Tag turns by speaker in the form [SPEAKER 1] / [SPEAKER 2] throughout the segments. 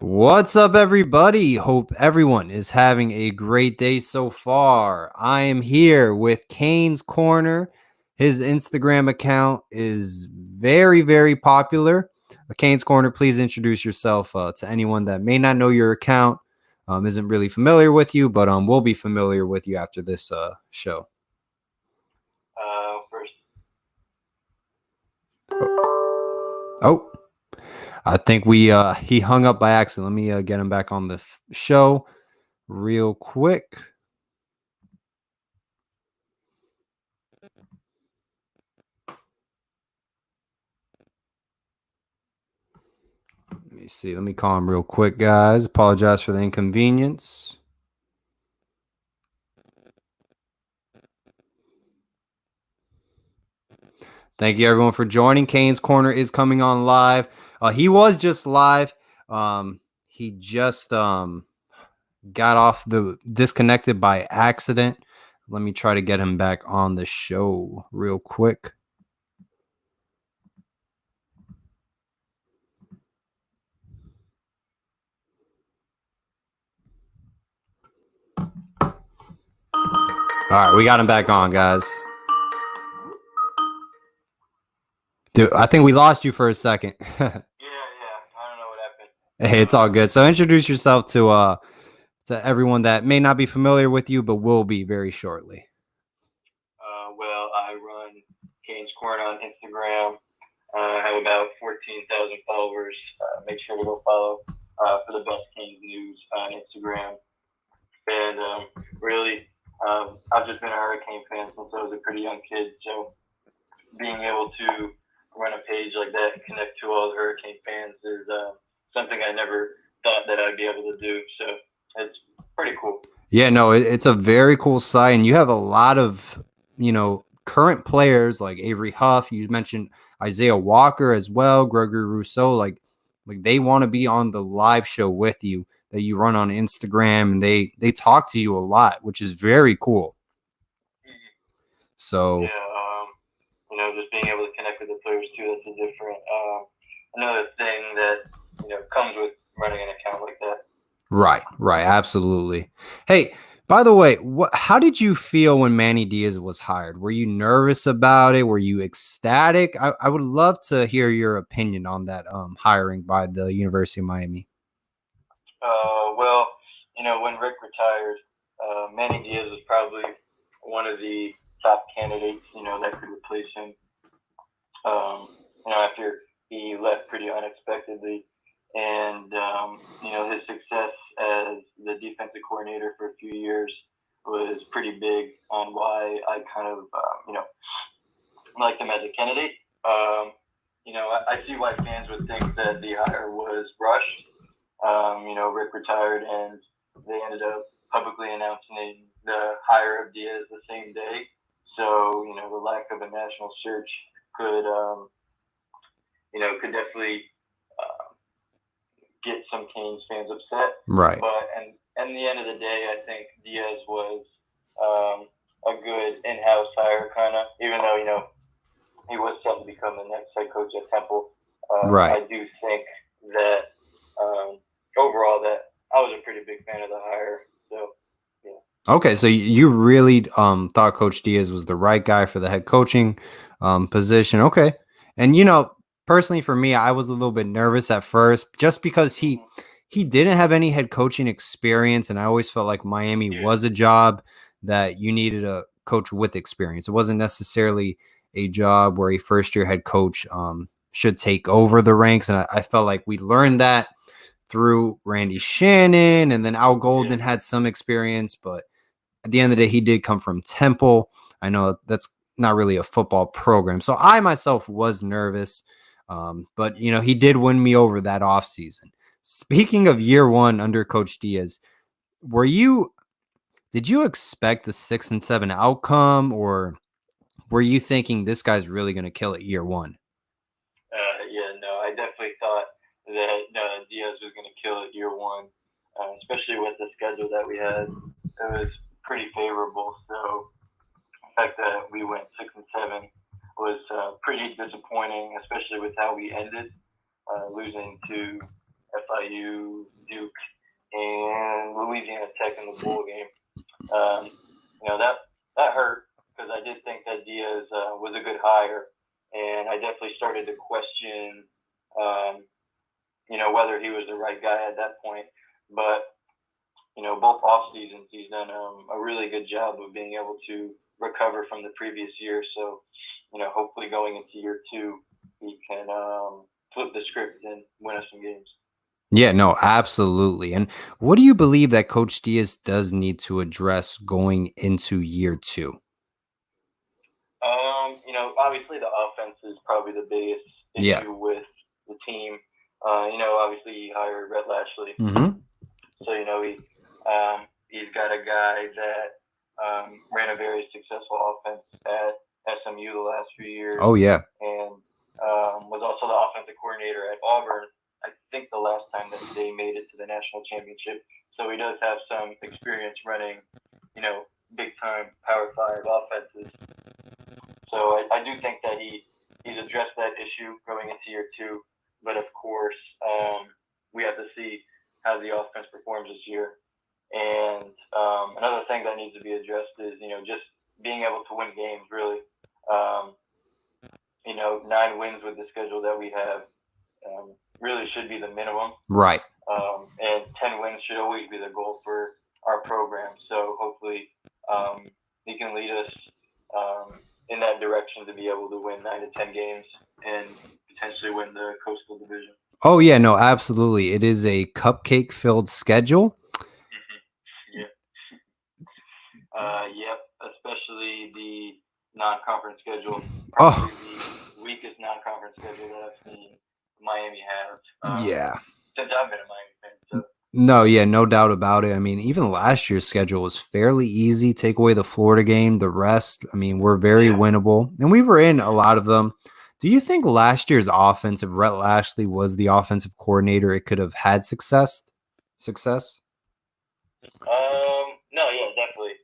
[SPEAKER 1] What's up, everybody? Hope everyone is having a great day so far. I am here with Kane's Corner. His Instagram account is very, very popular. Kane's Corner, please introduce yourself to anyone that may not know your account, isn't really familiar with you, but will be familiar with you after this show.
[SPEAKER 2] First,
[SPEAKER 1] Oh, I think he hung up by accident. Let me get him back on the show real quick. Let me see. Let me call him real quick, guys. Apologize for the inconvenience. Thank you, everyone, for joining. Kane's Corner is coming on live. He was just live. He just got off the disconnected by accident. Let me try to get him back on the show real quick. All right, we got him back on, guys. Dude, I think we lost you for a second.
[SPEAKER 2] yeah, I don't know what happened.
[SPEAKER 1] Hey, it's all good. So introduce yourself to everyone that may not be familiar with you, but will be very shortly.
[SPEAKER 2] Well, I run Kane's Corner on Instagram. I have about 14,000 followers. Make sure to go follow for the best Kane's news on Instagram. And really, I've just been a Hurricane fan since I was a pretty young kid. So being able to run a page like that and connect to all the Hurricane fans is something I never thought that I'd be able to do. So it's pretty cool.
[SPEAKER 1] Yeah, no, it's a very cool site, and you have a lot of, current players like Avery Huff. You mentioned Isaiah Walker as well, Gregory Rousseau. Like they want to be on the live show with you that you run on Instagram, and they talk to you a lot, which is very cool. So
[SPEAKER 2] yeah, just being able to connect with the players too. That's a different another thing that comes with running an account like that.
[SPEAKER 1] Right, absolutely. Hey, by the way, how did you feel when Manny Diaz was hired? Were you nervous about it? Were you ecstatic? I would love to hear your opinion on that hiring by the University of Miami.
[SPEAKER 2] Well, when Rick retired, Manny Diaz was probably one of the top candidates, that could replace him. After he left pretty unexpectedly, and his success as the defensive coordinator for a few years was pretty big on why I kind of liked him as a candidate. I see why fans would think that the hire was rushed. Rick retired, and they ended up publicly announcing the hire of Diaz the same day. So the lack of a national search could definitely get some Canes fans upset.
[SPEAKER 1] Right.
[SPEAKER 2] But and the end of the day, I think Diaz was a good in-house hire, kind of. Even though he was set to become the next head coach at Temple.
[SPEAKER 1] Right.
[SPEAKER 2] I do think that overall that I was a pretty big fan of the hire. So yeah.
[SPEAKER 1] Okay, so you really thought Coach Diaz was the right guy for the head coaching position. Okay, and personally for me, I was a little bit nervous at first just because he didn't have any head coaching experience, and I always felt like Miami was a job that you needed a coach with experience. It wasn't necessarily a job where a first-year head coach should take over the ranks, and I felt like we learned that through Randy Shannon, and then Al Golden had some experience, but at the end of the day, he did come from Temple. I know that's not really a football program, so I myself was nervous. But he did win me over that offseason. Speaking of year one under Coach Diaz, did you expect a 6-7 outcome, or were you thinking this guy's really going to kill it year one?
[SPEAKER 2] No, I definitely thought that Diaz was going to kill it year one, especially with the schedule that we had. It was pretty favorable. So the fact that we went 6-7 was pretty disappointing, especially with how we ended, losing to FIU, Duke, and Louisiana Tech in the bowl game. That hurt because I did think that Diaz was a good hire, and I definitely started to question, whether he was the right guy at that point. But both off seasons, he's done a really good job of being able to recover from the previous year. So, hopefully going into year 2, he can flip the script and win us some games.
[SPEAKER 1] Yeah, no, absolutely. And what do you believe that Coach Diaz does need to address going into year 2?
[SPEAKER 2] Obviously the offense is probably the biggest issue with the team. Obviously he hired Rhett Lashley.
[SPEAKER 1] Mm-hmm.
[SPEAKER 2] So, he's got a guy that ran a very successful offense at SMU the last few years.
[SPEAKER 1] Oh, yeah.
[SPEAKER 2] And was also the offensive coordinator at Auburn, I think the last time that they made it to the national championship. So he does have some experience running, big-time Power 5 offenses. So I do think that he's addressed that issue going into year 2. But, of course, we have to see how the offense performs this year. And another thing that needs to be addressed is, just being able to win games, really. 9 wins with the schedule that we have really should be the minimum.
[SPEAKER 1] Right.
[SPEAKER 2] And 10 wins should always be the goal for our program. So hopefully he can lead us in that direction to be able to win 9 to 10 games and potentially win the Coastal Division.
[SPEAKER 1] Oh, yeah, no, absolutely. It is a cupcake-filled schedule.
[SPEAKER 2] Yep, especially the non-conference schedule. Probably the weakest non-conference schedule that I've seen Miami have.
[SPEAKER 1] Yeah.
[SPEAKER 2] Since I've been a Miami fan. So.
[SPEAKER 1] No, yeah, no doubt about it. I mean, even last year's schedule was fairly easy. Take away the Florida game, the rest, I mean, we're very winnable. And we were in a lot of them. Do you think last year's offense, if Rhett Lashley was the offensive coordinator, it could have had success?
[SPEAKER 2] No, yeah, definitely.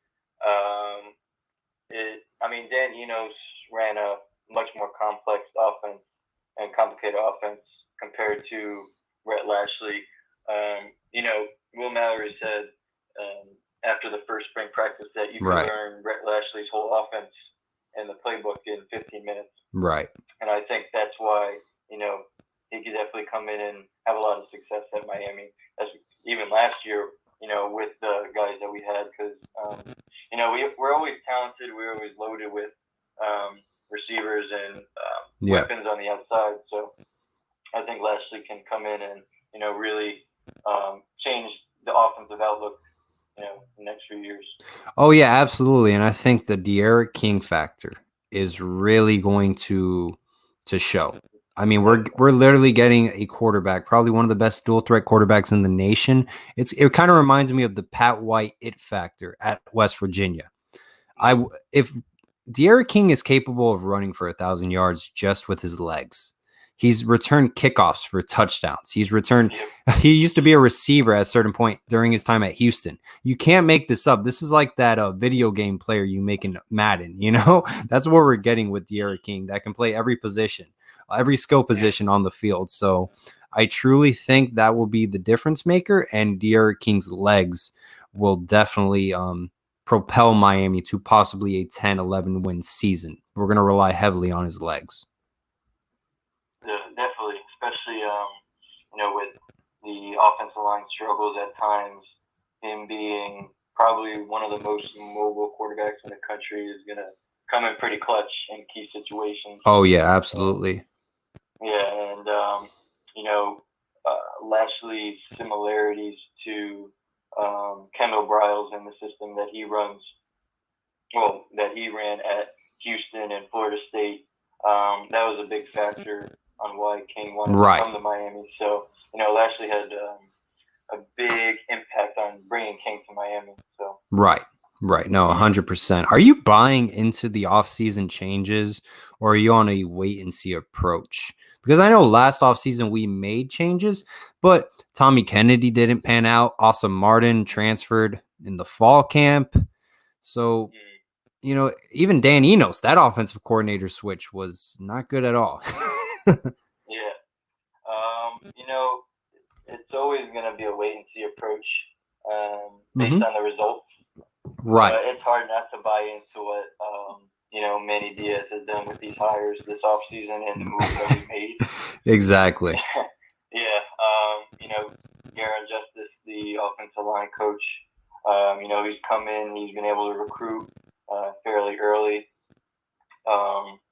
[SPEAKER 2] Dan Enos ran a much more complex offense and complicated offense compared to Rhett Lashley. Will Mallory said after the first spring practice that you could learn Rhett Lashley's whole offense and the playbook in 15 minutes.
[SPEAKER 1] Right.
[SPEAKER 2] And I think that's why, he could definitely come in and have a lot of success at Miami. As even last year, with the guys that we had, because, we're always talented. We're always loaded with receivers and weapons on the outside. So I think Lashley can come in and, really change the offensive outlook, in the next few years.
[SPEAKER 1] Oh, yeah, absolutely. And I think the De'Ara King factor is really going to show. I mean, we're literally getting a quarterback, probably one of the best dual threat quarterbacks in the nation. It kind of reminds me of the Pat White it factor at West Virginia. If De'Ara King is capable of running for 1,000 yards just with his legs, he's returned kickoffs for touchdowns. He used to be a receiver at a certain point during his time at Houston. You can't make this up. This is like that video game player you make in Madden, That's what we're getting with De'Ara King that can play every position, every skill position on the field. So I truly think that will be the difference maker, and De'Ara King's legs will definitely propel Miami to possibly a 10-11 win season. We're going to rely heavily on his legs.
[SPEAKER 2] Definitely, especially with the offensive line struggles at times. Him being probably one of the most mobile quarterbacks in the country is going to come in pretty clutch in key situations.
[SPEAKER 1] Oh yeah, absolutely.
[SPEAKER 2] And Lashley's similarities to Kendall Briles in the system that he runs, that he ran at Houston and Florida State. That was a big factor on why King wanted to come to Miami. So, Lashley had a big impact on bringing King to Miami. So
[SPEAKER 1] Right. No, 100%. Are you buying into the offseason changes, or are you on a wait-and-see approach? Because I know last offseason we made changes, but Tommy Kennedy didn't pan out. Awesome Martin transferred in the fall camp. So, even Dan Enos, that offensive coordinator switch was not good at all.
[SPEAKER 2] it's always going to be a wait and see approach based on the results.
[SPEAKER 1] Right.
[SPEAKER 2] It's hard not to buy into what Manny Diaz has done with these hires this offseason and the moves that we made.
[SPEAKER 1] Exactly.
[SPEAKER 2] Yeah. Garen Justice, the offensive line coach, he's come in, he's been able to recruit fairly early.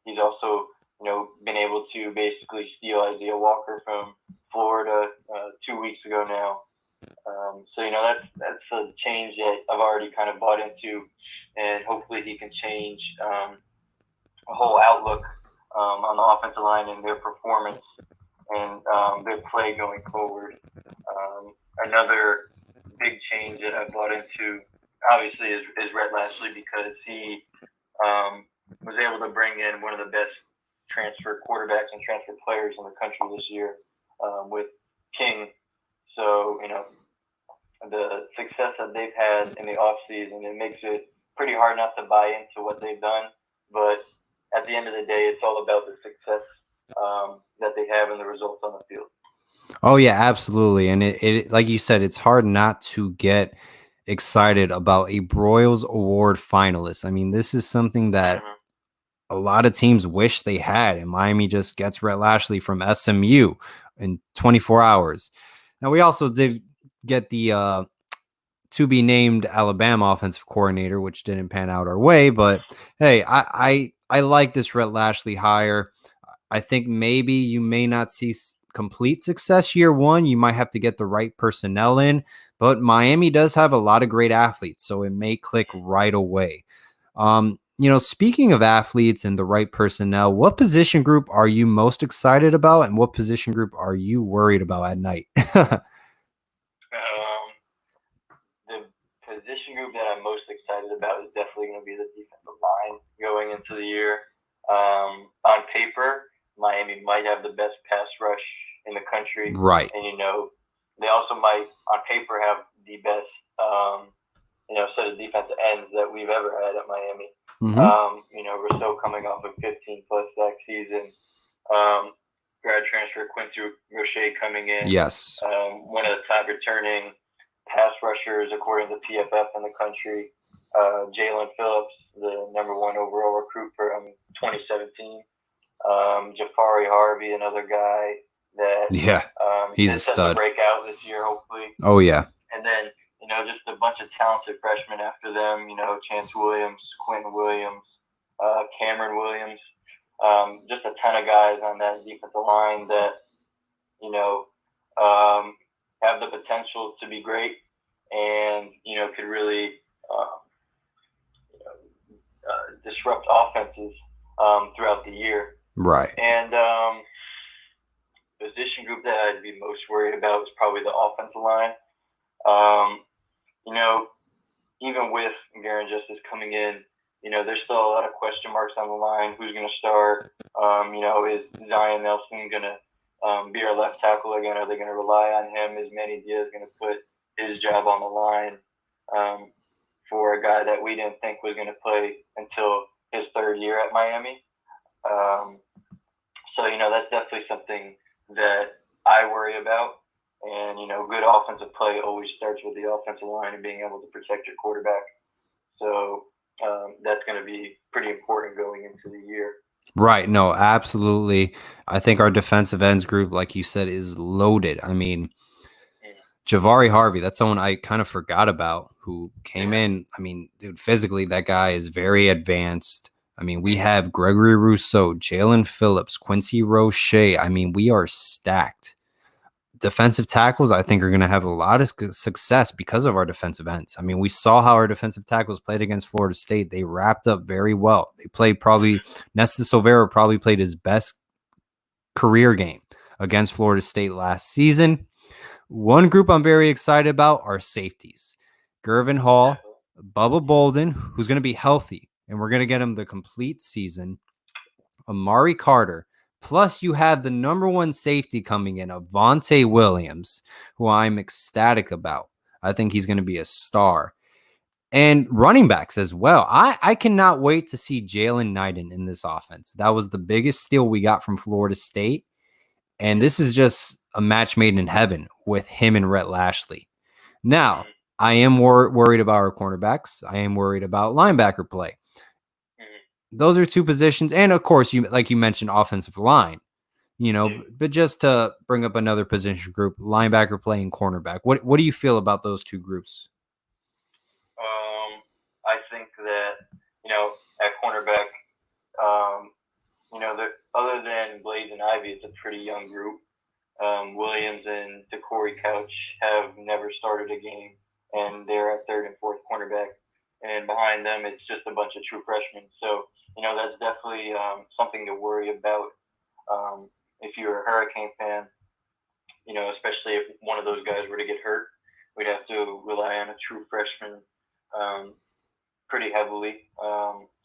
[SPEAKER 2] He's also, been able to basically steal Isaiah Walker from Florida 2 weeks ago now. So that's a change that I've already kind of bought into, and hopefully he can change a whole outlook on the offensive line and their performance and their play going forward. Another big change that I bought into, obviously, is Rhett Lashley, because he was able to bring in one of the best transfer quarterbacks and transfer players in the country this year with King. So, the success that they've had in the offseason, it makes it pretty hard not to buy into what they've done. But at the end of the day, it's all about the success that they have and the results on the field.
[SPEAKER 1] Oh, yeah, absolutely. And it like you said, it's hard not to get excited about a Broyles Award finalist. I mean, this is something that a lot of teams wish they had, and Miami just gets Rhett Lashley from SMU in 24 hours. Now, we also did get the to be named Alabama offensive coordinator, which didn't pan out our way. But hey, I like this Rhett Lashley hire. I think maybe you may not see complete success year one. You might have to get the right personnel in, but Miami does have a lot of great athletes, so it may click right away. Speaking of athletes and the right personnel, what position group are you most excited about, and what position group are you worried about at night?
[SPEAKER 2] The position group that I'm most excited about is definitely going to be the defensive line going into the year. On paper, Miami might have the best pass rush in the country.
[SPEAKER 1] Right.
[SPEAKER 2] And, they also might, on paper, have the best, set of defensive ends that we've ever had at Miami. Rousseau coming off a 15-plus sack season. Grad transfer Quincy Roche coming in.
[SPEAKER 1] Yes.
[SPEAKER 2] One of the top returning pass rushers according to PFF in the country. Jalen Phillips, the number 1 overall recruit from 2017. Jafari Harvey, another guy that
[SPEAKER 1] he's a stud.
[SPEAKER 2] To break out this year, hopefully.
[SPEAKER 1] Oh yeah.
[SPEAKER 2] And then just a bunch of talented freshmen after them. Chance Williams, Quentin Williams, Cameron Williams. Just a ton of guys on that defensive line that have the potential to be great, and could really disrupt offenses throughout the year.
[SPEAKER 1] Right.
[SPEAKER 2] And position group that I'd be most worried about is probably the offensive line. Even with Garen Justice coming in, there's still a lot of question marks on the line. Who's going to start? Is Zion Nelson going to be our left tackle again? Are they going to rely on him? Is Manny Diaz going to put his job on the line for a guy that we didn't think was going to play until his 3rd year at Miami? So that's definitely something that I worry about. And, good offensive play always starts with the offensive line and being able to protect your quarterback. So that's going to be pretty important going into the year.
[SPEAKER 1] Right. No, absolutely. I think our defensive ends group, like you said, is loaded. I mean, Jafari Harvey, that's someone I kind of forgot about who came in. I mean, dude, physically, that guy is very advanced. I mean, we have Gregory Rousseau, Jalen Phillips, Quincy Roche. I mean, we are stacked. Defensive tackles, I think, are going to have a lot of success because of our defensive ends. I mean, we saw how our defensive tackles played against Florida State. They wrapped up very well. They played Nesta Silvera probably played his best career game against Florida State last season. One group I'm very excited about are safeties. Gervin Hall, Bubba Bolden, who's going to be healthy, and we're going to get him the complete season. Amari Carter. Plus, you have the number 1 safety coming in, Avonte Williams, who I'm ecstatic about. I think he's going to be a star. And running backs as well. I cannot wait to see Jalen Knighton in this offense. That was the biggest steal we got from Florida State. And this is just a match made in heaven with him and Rhett Lashley. Now, I am worried about our cornerbacks. I am worried about linebacker play. Those are two positions. And of course, like you mentioned, offensive line, but just to bring up another position group, linebacker play and cornerback. What do you feel about those two groups?
[SPEAKER 2] I think that, at cornerback, other than Blaze and Ivy, it's a pretty young group. Williams and DeCorey Couch have never started a game, and they're at third and fourth cornerback. And behind them, it's just a bunch of true freshmen. So, that's definitely something to worry about if you're a Hurricane fan, especially if one of those guys were to get hurt. We'd have to rely on a true freshman pretty heavily.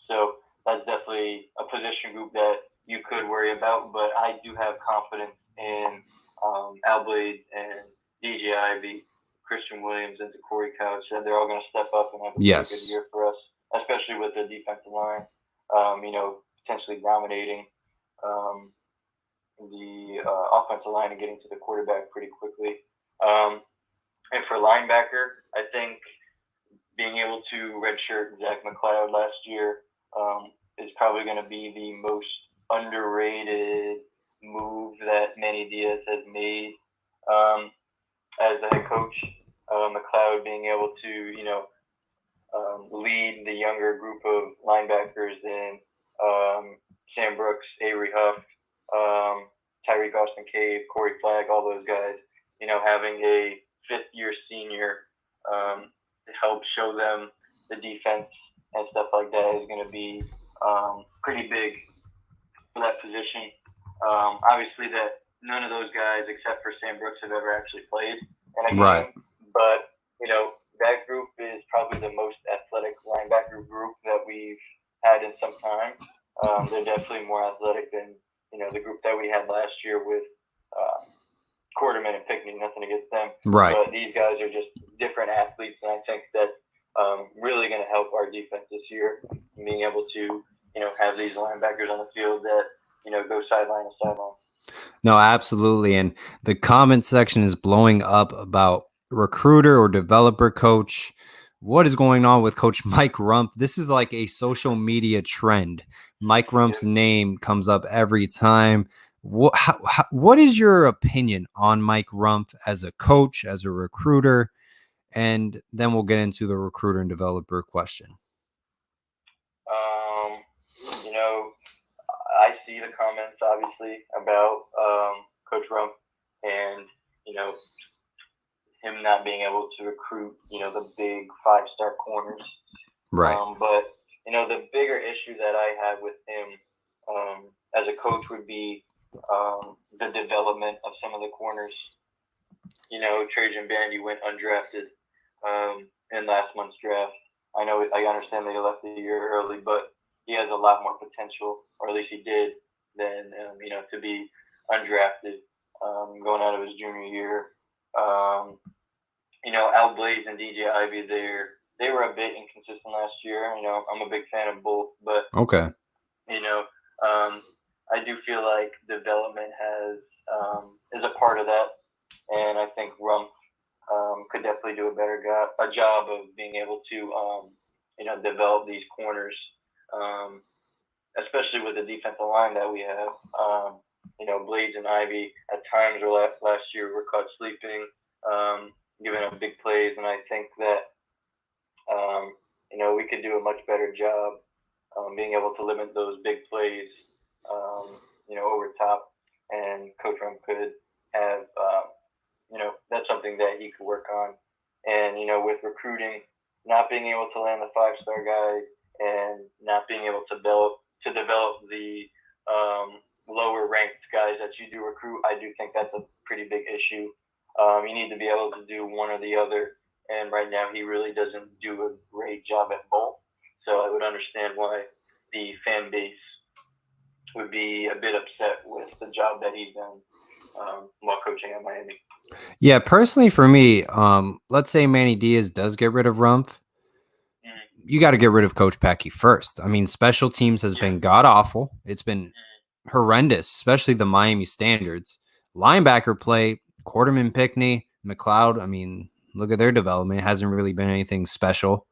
[SPEAKER 2] So that's definitely a position group that you could worry about. But I do have confidence in Al Blade and DJ Ivy, Christian Williams, and DeCorey Couch, and they're all going to step up and have a pretty good year for us, especially with the defensive line, potentially dominating the offensive line and getting to the quarterback pretty quickly. And for linebacker, I think being able to redshirt Zach McLeod last year is probably going to be the most underrated move that Manny Diaz has made as the head coach. McLeod being able to, lead the younger group of linebackers in Sam Brooks, Avery Huff, Tyreek Austin Cave, Corey Flagg, all those guys, having a fifth-year senior to help show them the defense and stuff like that is going to be pretty big for that position. Obviously, that none of those guys, except for Sam Brooks, have ever actually played in a game.
[SPEAKER 1] Right.
[SPEAKER 2] But, that group is probably the most athletic linebacker group that we've had in some time. They're definitely more athletic than, the group that we had last year with Quarterman and Pickney. Nothing against them.
[SPEAKER 1] Right.
[SPEAKER 2] But these guys are just different athletes, and I think that's really going to help our defense this year, being able to, have these linebackers on the field that, go sideline to sideline.
[SPEAKER 1] No, absolutely. And the comment section is blowing up about recruiter or developer coach. What is going on with Coach Mike Rumph? This is like a social media trend. Mike Rumph's name comes up every time. What is your opinion on Mike Rumph as a coach, as a recruiter? And then we'll get into the recruiter and developer question.
[SPEAKER 2] I see the comments, obviously, about Coach Rumph and, him not being able to recruit, the big five-star corners.
[SPEAKER 1] Right.
[SPEAKER 2] But, the bigger issue that I have with him as a coach would be the development of some of the corners. Trajan Bandy went undrafted in last month's draft. I understand that he left the year early, but he has a lot more potential, or at least he did, than, to be undrafted going out of his junior year. Al Blaze and DJ Ivy, they were a bit inconsistent last year. I'm a big fan of both, but
[SPEAKER 1] okay.
[SPEAKER 2] I do feel like development is a part of that, and I think Rumph could definitely do a job of being able to develop these corners, especially with the defensive line that we have. Blades and Ivy at times last year were caught sleeping, giving up big plays, and I think that we could do a much better job being able to limit those big plays, over top, and Coach Rumph could have, that's something that he could work on. And, with recruiting, not being able to land the five-star guy and not being able to develop the lower-ranked guys that you do recruit, I do think that's a pretty big issue. You need to be able to do one or the other, and right now he really doesn't do a great job at both. So I would understand why the fan base would be a bit upset with the job that he's done while coaching at Miami.
[SPEAKER 1] Yeah, personally for me, let's say Manny Diaz does get rid of Rumph. You got to get rid of Coach Pecky first. I mean, special teams has been god-awful. It's been horrendous, especially the Miami standards. Linebacker play, Quarterman, Pickney, McLeod. I mean, look at their development. It hasn't really been anything special.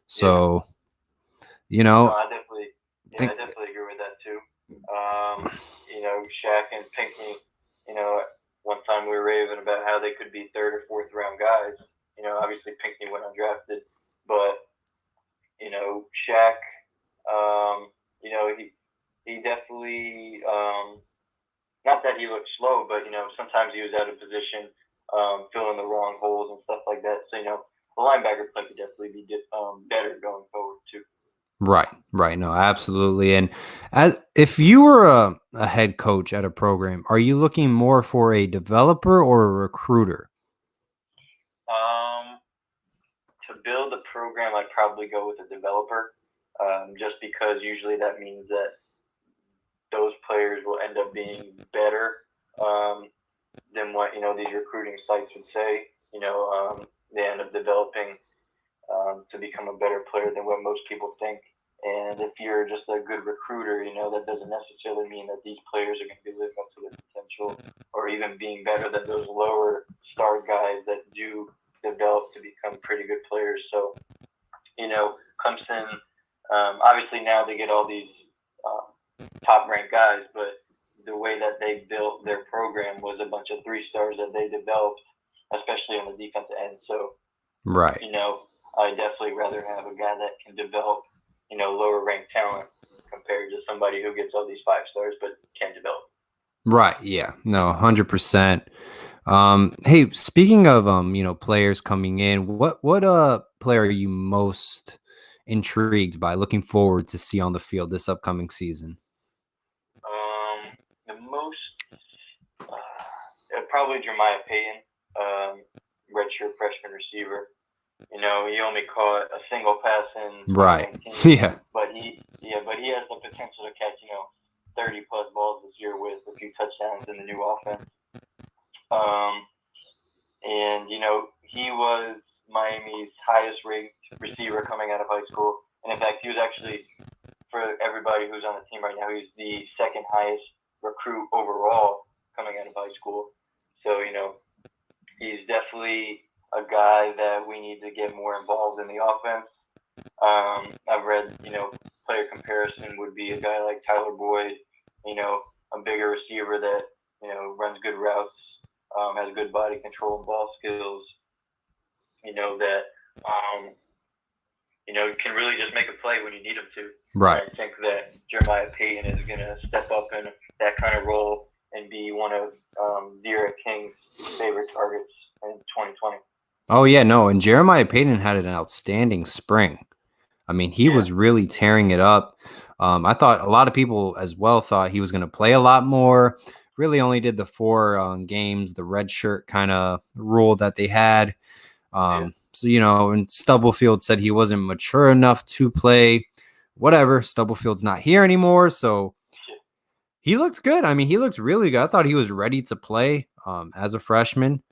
[SPEAKER 1] So,
[SPEAKER 2] No, I definitely agree with that too. Shaq and Pinkney, one time we were raving about how they could be third or fourth round guys. Obviously Pinkney went undrafted, but Shaq, he definitely, not that he looked slow, but sometimes he was out of position, filling the wrong holes and stuff like that. So the linebacker play could definitely be better going forward too.
[SPEAKER 1] Right. No, absolutely. And if you were a head coach at a program, are you looking more for a developer or a recruiter?
[SPEAKER 2] To build a program, I'd probably go with a developer, just because usually that means that those players will end up being better than what these recruiting sites would say. They end up developing to become a better player than what most people think. And if you're just a good recruiter, that doesn't necessarily mean that these players are going to be living up to their potential or even being better than those lower star guys that do develop to become pretty good players. So, Clemson, obviously now they get all these top-ranked guys, but the way that they built their program was a bunch of 3-stars that they developed, especially on the defensive end. So,
[SPEAKER 1] right.
[SPEAKER 2] I'd definitely rather have a guy that can develop, lower ranked talent compared to somebody who gets all these 5-stars but can't develop.
[SPEAKER 1] Right. Yeah. No, 100%. Hey, speaking of players coming in, what player are you most intrigued by, looking forward to see on the field this upcoming season?
[SPEAKER 2] The most probably Jeremiah Payton, redshirt freshman receiver. He only caught a single pass in 2019.
[SPEAKER 1] Yeah.
[SPEAKER 2] But he has the potential to catch 30 plus balls this year with a few touchdowns in the new offense. And he was Miami's highest ranked receiver coming out of high school. And in fact, he was actually, for everybody who's on the team right now, he's the second highest recruit overall coming out of high school. So, he's definitely a guy that we need to get more involved in the offense. I've read, player comparison would be a guy like Tyler Boyd, a bigger receiver that, runs good routes, has good body control and ball skills, that, can really just make a play when you need him to.
[SPEAKER 1] Right.
[SPEAKER 2] And I think that Jeremiah Payton is going to step up in that kind of role and be one of Vera King's favorite targets in 2020.
[SPEAKER 1] Oh, yeah, no, and Jeremiah Payton had an outstanding spring. I mean, he was really tearing it up. I thought a lot of people as well thought he was going to play a lot more. Really only did the 4 games, the red shirt kind of rule that they had. So, and Stubblefield said he wasn't mature enough to play. Whatever, Stubblefield's not here anymore, so he looks good. I mean, he looks really good. I thought he was ready to play as a freshman.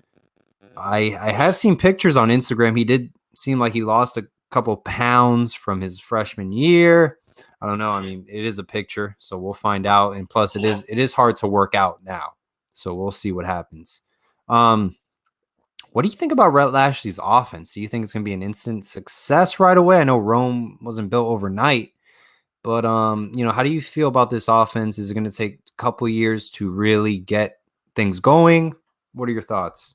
[SPEAKER 1] I have seen pictures on Instagram. He did seem like he lost a couple pounds from his freshman year. I don't know. I mean, it is a picture, so we'll find out. And plus, it is hard to work out now, so we'll see what happens. What do you think about Rhett Lashley's offense? Do you think it's going to be an instant success right away? I know Rome wasn't built overnight, but how do you feel about this offense? Is it going to take a couple years to really get things going? What are your thoughts?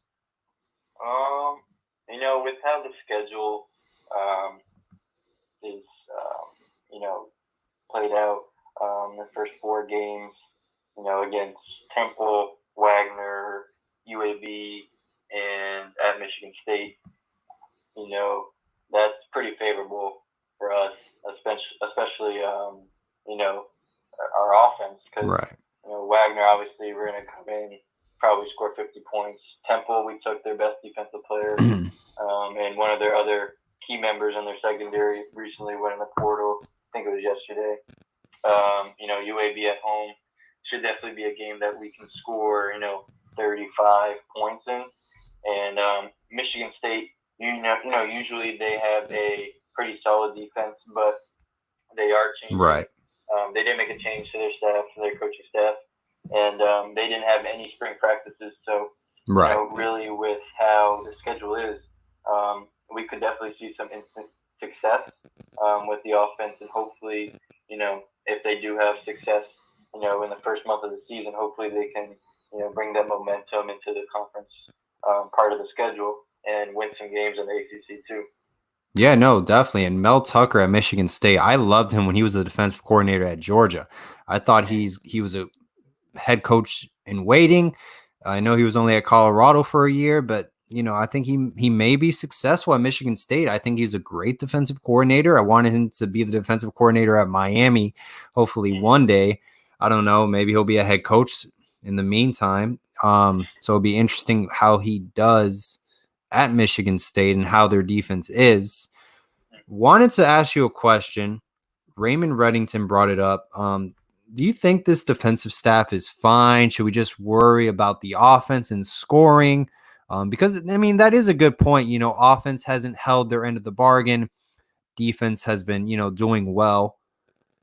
[SPEAKER 2] With how the schedule is, played out, the first 4 games, against Temple, Wagner, UAB, and at Michigan State, that's pretty favorable for us, especially our offense, because Wagner, obviously, we're going to come in, probably score 50 points. Temple, we took their best defensive player, and one of their other key members in their secondary recently went in the portal. I think it was yesterday. UAB at home should definitely be a game that we can score, 35 points in. And Michigan State, usually they have a pretty solid defense, but they are changing.
[SPEAKER 1] Right.
[SPEAKER 2] They did make a change to their staff, to their coaching staff, and they didn't have any spring practices. So, could definitely see some instant success with the offense, and hopefully, if they do have success, in the first month of the season, hopefully they can, bring that momentum into the conference part of the schedule and win some games in the ACC too.
[SPEAKER 1] Yeah, no, definitely. And Mel Tucker at Michigan State, I loved him when he was the defensive coordinator at Georgia. I thought he was a head coach in waiting. I know he was only at Colorado for a year, but I think he may be successful at Michigan State. I think he's a great defensive coordinator. I wanted him to be the defensive coordinator at Miami, hopefully one day. I don't know, maybe he'll be a head coach in the meantime. So it'll be interesting how he does at Michigan State and how their defense is. Wanted to ask you a question. Raymond Reddington brought it up. Do you think this defensive staff is fine? Should we just worry about the offense and scoring? Because, that is a good point. Offense hasn't held their end of the bargain. Defense has been, doing well.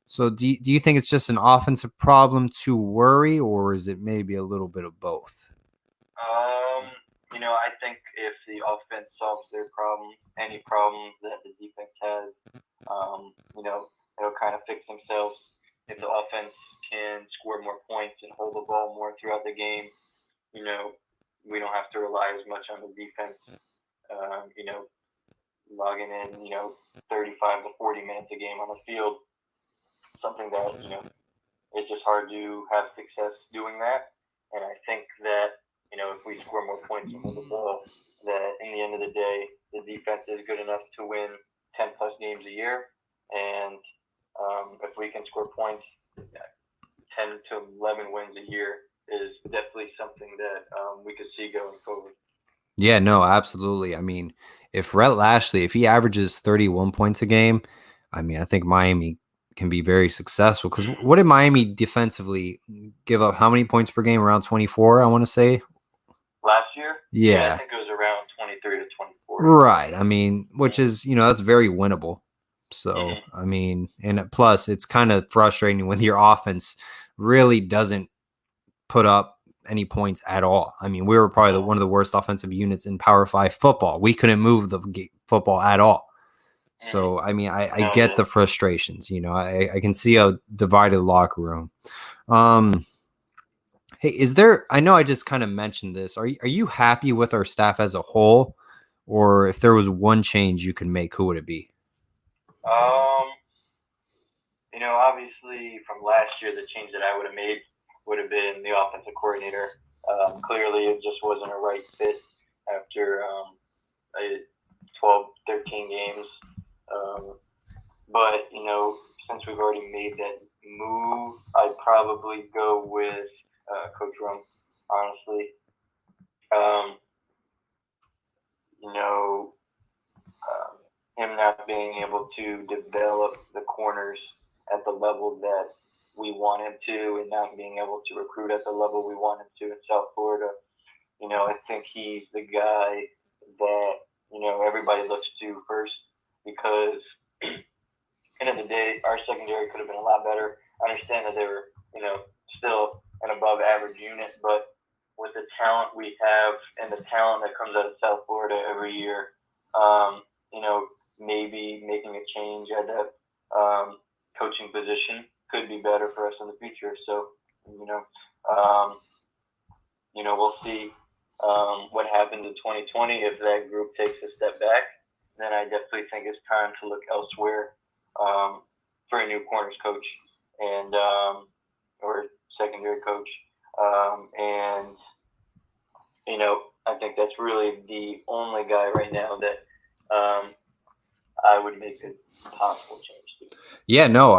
[SPEAKER 1] So do you think it's just an offensive problem to worry, or is it maybe a little bit of both?
[SPEAKER 2] I think if the offense solves their problems, any problems that the defense has, it'll kind of fix themselves. If the offense can score more points and hold the ball more throughout the game, we don't have to rely as much on the defense, logging in, 35 to 40 minutes a game on the field. Something that, it's just hard to have success doing that. And I think that, if we score more points and hold the ball, that in the end of the day, the defense is good enough to win 10 plus games a year. And if we can score points, 10 to 11 wins a year is definitely something that we could see going forward.
[SPEAKER 1] Yeah, no, absolutely. If Rhett Lashley, if he averages 31 points a game, I think Miami can be very successful. Because what did Miami defensively give up? How many points per game? Around 24, I want to say.
[SPEAKER 2] Last year?
[SPEAKER 1] Yeah.
[SPEAKER 2] I think it was around 23 to 24.
[SPEAKER 1] Right. Which is, that's very winnable. So, and plus it's kind of frustrating when your offense really doesn't put up any points at all. We were probably one of the worst offensive units in Power 5 football. We couldn't move the football at all. So, I get the frustrations, I can see a divided locker room. Hey, I know I just kind of mentioned this. Are you happy with our staff as a whole? Or if there was one change you could make, who would it be?
[SPEAKER 2] Obviously from last year, the change that I would have made would have been the offensive coordinator. Clearly, it just wasn't a right fit after 12, 13 games. But, since we've already made that move, I'd probably go with Coach Rum, honestly. Him not being able to develop the corners at the level that we want him to, and not being able to recruit at the level we want him to in South Florida. I think he's the guy that, everybody looks to first, because end of the day, our secondary could have been a lot better. I understand that they were, still an above average unit, but with the talent we have and the talent that comes out of South Florida every year, maybe making a change at that coaching position could be better for us in the future. So, we'll see what happens in 2020. If that group takes a step back, then I definitely think it's time to look elsewhere for a new corners coach and or secondary coach. I think that's really the only guy right now that I would make a possible change to.
[SPEAKER 1] Yeah, no.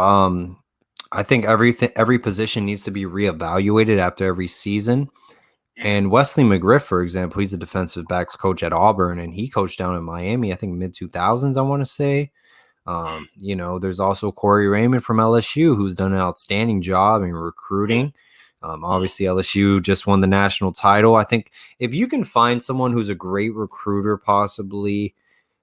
[SPEAKER 1] I think every position needs to be reevaluated after every season. And Wesley McGriff, for example, he's a defensive backs coach at Auburn, and he coached down in Miami, I think mid-2000s, I want to say. There's also Corey Raymond from LSU, who's done an outstanding job in recruiting. Obviously, LSU just won the national title. I think if you can find someone who's a great recruiter, possibly,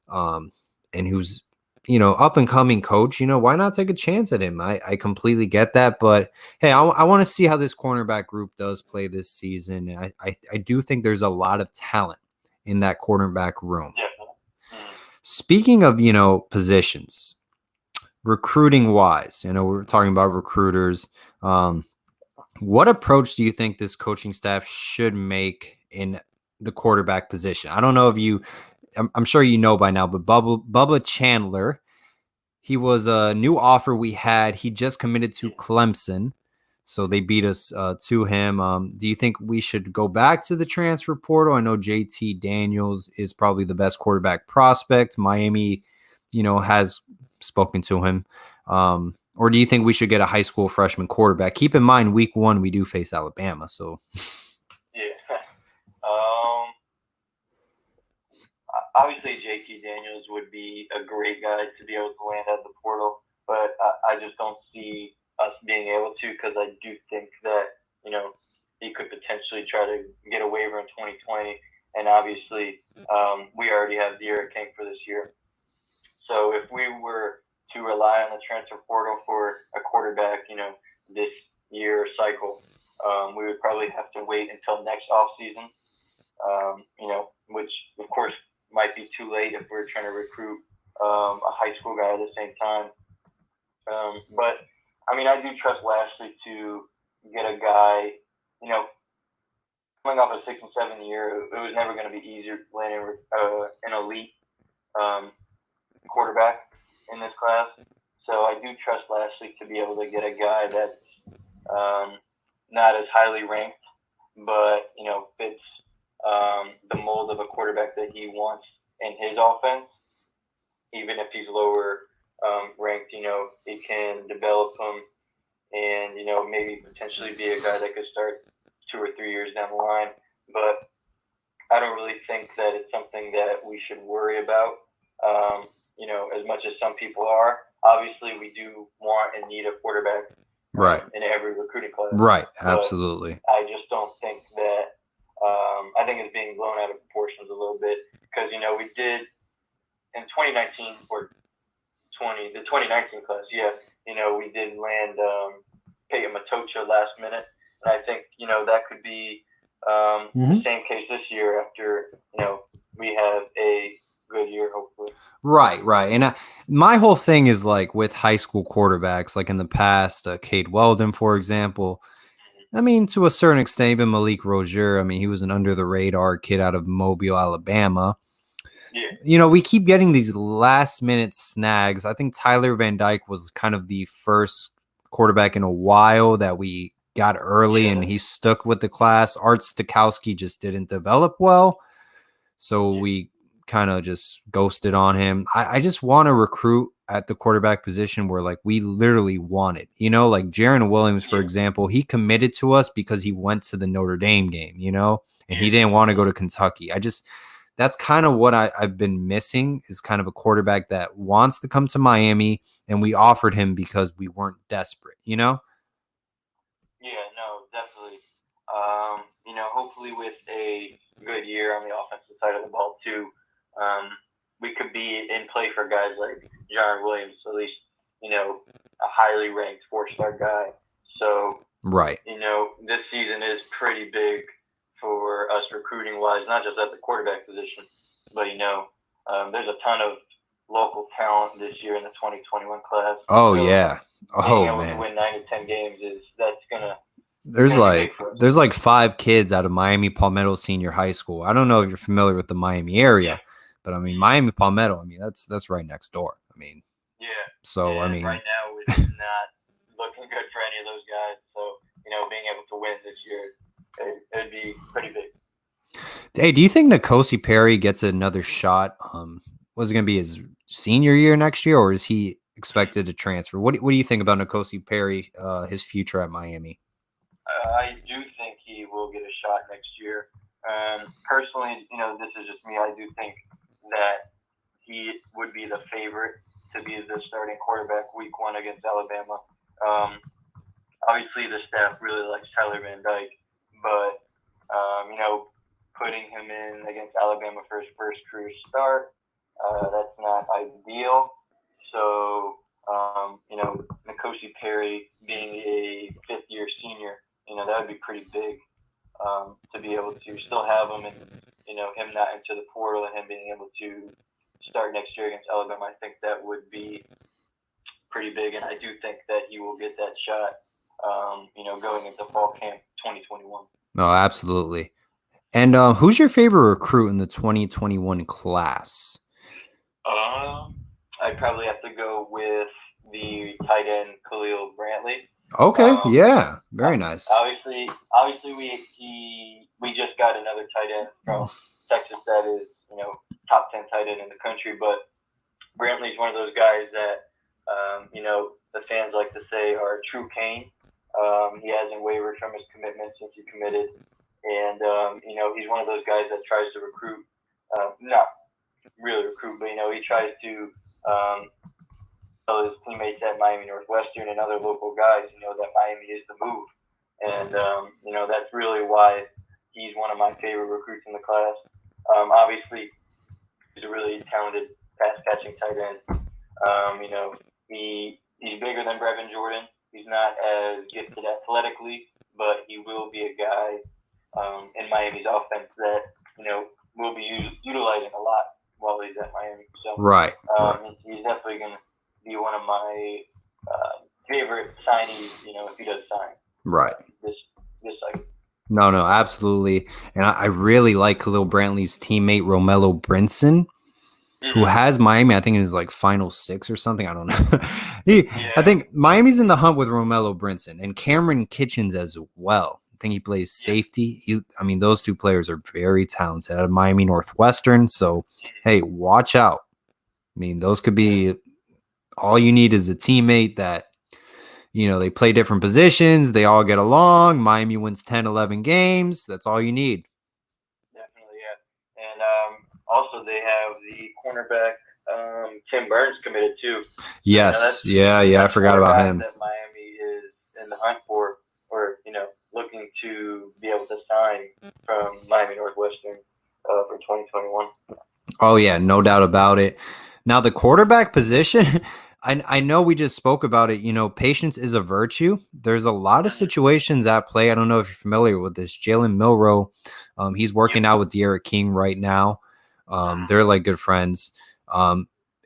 [SPEAKER 1] and who's, up and coming coach, why not take a chance at him? I completely get that. But hey, I want to see how this cornerback group does play this season. I do think there's a lot of talent in that cornerback room.
[SPEAKER 2] Yeah.
[SPEAKER 1] Speaking of, positions, recruiting wise, we're talking about recruiters. What approach do you think this coaching staff should make in the quarterback position? I don't know if I'm sure you know by now, but Bubba Chandler, he was a new offer we had. He just committed to Clemson, so they beat us to him. Do you think we should go back to the transfer portal? I know JT Daniels is probably the best quarterback prospect. Miami, has spoken to him. Or do you think we should get a high school freshman quarterback? Keep in mind, week 1, we do face Alabama. So,
[SPEAKER 2] yeah. Obviously, JT Daniels would be a great guy to be able to land at the portal, but I just don't see us being able to, because I do think that, he could potentially try to get a waiver in 2020. And obviously, we already have Derek King for this year. So if we were to rely on the transfer portal for a quarterback, this year cycle, we would probably have to wait until next offseason, which, of course, might be too late if we're trying to recruit a high school guy at the same time. But, I do trust Lashley to get a guy, coming off a 6 and 7 year, it was never going to be easier landing an elite quarterback in this class. So I do trust Lashley to be able to get a guy that's not as highly ranked, but, fits the mold of a quarterback that he wants in his offense. Even if he's lower ranked, he can develop him and, maybe potentially be a guy that could start 2 or 3 years down the line. But I don't really think that it's something that we should worry about, as much as some people are. Obviously, we do want and need a quarterback in every recruiting class.
[SPEAKER 1] Right, absolutely.
[SPEAKER 2] I just don't think that I think it's being blown out of proportions a little bit because, we did in 2019 or the 2019 class, we did land Payton last minute. And I think, that could be the same case this year after, we have a good year, hopefully.
[SPEAKER 1] Right. And my whole thing is like with high school quarterbacks, like in the past, Cade Weldon, for example. To a certain extent, even Malik Rozier, he was an under-the-radar kid out of Mobile, Alabama.
[SPEAKER 2] Yeah.
[SPEAKER 1] We keep getting these last-minute snags. I think Tyler Van Dyke was kind of the first quarterback in a while that we got early, and he stuck with the class. Art Stakowski just didn't develop well, so we kind of just ghosted on him. I just want to recruit at the quarterback position where like we literally want it, like Jaron Williams, for example, he committed to us because he went to the Notre Dame game, and he didn't want to go to Kentucky. That's kind of what I've been missing is kind of a quarterback that wants to come to Miami, and we offered him because we weren't desperate,
[SPEAKER 2] Yeah, no, definitely. Hopefully with a good year on the offensive side of the ball too, we could be in play for guys like Jaron Williams, at least, a highly ranked 4-star guy. So,
[SPEAKER 1] right.
[SPEAKER 2] This season is pretty big for us recruiting wise, not just at the quarterback position, but, there's a ton of local talent this year in the 2021 class.
[SPEAKER 1] Oh,
[SPEAKER 2] so
[SPEAKER 1] yeah. Oh,
[SPEAKER 2] being able
[SPEAKER 1] man.
[SPEAKER 2] to win 9 to 10 games that's going to.
[SPEAKER 1] There's like 5 kids out of Miami Palmetto Senior High School. I don't know if you're familiar with the Miami area, but Miami Palmetto, that's right next door. So
[SPEAKER 2] right now it's not looking good for any of those guys. So, being able to win this year, it'd be pretty big.
[SPEAKER 1] Hey, do you think N'Kosi Perry gets another shot? Was it going to be his senior year next year, or is he expected to transfer? What do you think about N'Kosi Perry, his future at Miami?
[SPEAKER 2] I do think he will get a shot next year. Personally, this is just me. I do think that he would be the favorite to be the starting quarterback week 1 against Alabama. Obviously, the staff really likes Tyler Van Dyke, but, putting him in against Alabama for his first career start, that's not ideal. So, N'Kosi Perry being a 5th-year senior, that would be pretty big to be able to still have him and, him not into the portal and him being able to start next year against Alabama. I think that would be pretty big, and I do think that he will get that shot, going into fall camp 2021.
[SPEAKER 1] No, absolutely. And who's your favorite recruit in the 2021 class?
[SPEAKER 2] I'd probably have to go with the tight end Khalil Brantley.
[SPEAKER 1] Okay, yeah, very nice.
[SPEAKER 2] Obviously, we just got another tight end from Texas that is top 10 tight end in the country, but Brantley's one of those guys that the fans like to say are a true Kane. He hasn't wavered from his commitment since he committed, and he's one of those guys that tries to recruit, not really recruit, but he tries to tell his teammates at Miami Northwestern and other local guys, that Miami is the move. And, that's really why he's one of my favorite recruits in the class. Obviously, he's a really talented pass-catching tight end. He's bigger than Brevin Jordan. He's not as gifted athletically, but he will be a guy in Miami's offense that, will be utilizing a lot while he's at Miami. So,
[SPEAKER 1] right.
[SPEAKER 2] He's definitely going to be one of my favorite signees, if he does sign.
[SPEAKER 1] Right.
[SPEAKER 2] This cycle.
[SPEAKER 1] No, absolutely. And I really like Khalil Brantley's teammate, Romello Brinson, who has Miami, I think, in his final 6 or something. I don't know. I think Miami's in the hunt with Romello Brinson and Cameron Kitchens as well. I think he plays safety. Those two players are very talented out of Miami Northwestern. So, hey, watch out. Those could be all you need is a teammate that, they play different positions. They all get along. Miami wins 10, 11 games. That's all you need.
[SPEAKER 2] Definitely, yeah. And also they have the cornerback, Tim Burns, committed too.
[SPEAKER 1] Yes. I forgot about him.
[SPEAKER 2] That Miami is in the hunt for, or, looking to be able to sign from Miami Northwestern for 2021.
[SPEAKER 1] Oh, yeah, no doubt about it. Now, the quarterback position, I know we just spoke about it. Patience is a virtue. There's a lot of situations at play. I don't know if you're familiar with this. Jalen Milroe, he's working out with De'Ara King right now. They're like good friends.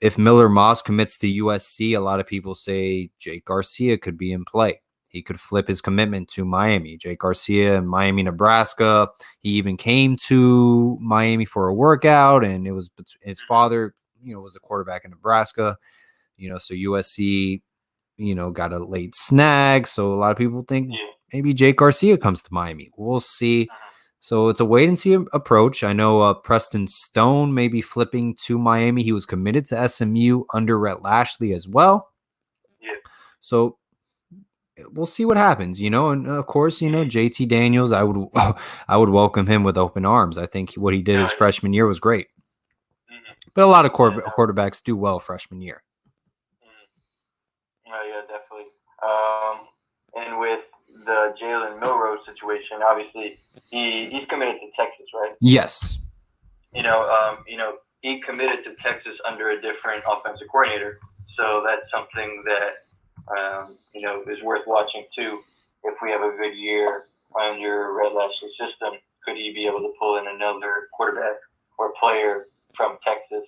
[SPEAKER 1] If Miller Moss commits to USC, a lot of people say Jake Garcia could be in play. He could flip his commitment to Miami. Jake Garcia in Miami, Nebraska. He even came to Miami for a workout, and it was his father, was the quarterback in Nebraska. So USC, got a late snag. So a lot of people think maybe Jake Garcia comes to Miami. We'll see. So it's a wait and see approach. I know Preston Stone may be flipping to Miami. He was committed to SMU under Rhett Lashley as well.
[SPEAKER 2] Yeah.
[SPEAKER 1] So we'll see what happens, and of course, JT Daniels, I would welcome him with open arms. I think what he did his freshman year was great. But a lot of quarterbacks do well freshman year.
[SPEAKER 2] Oh, yeah, definitely. And with the Jalen Milroe situation, obviously he's committed to Texas, right?
[SPEAKER 1] Yes.
[SPEAKER 2] He committed to Texas under a different offensive coordinator, so that's something that is worth watching too. If we have a good year under Red Lashley system, could he be able to pull in another quarterback or player from Texas?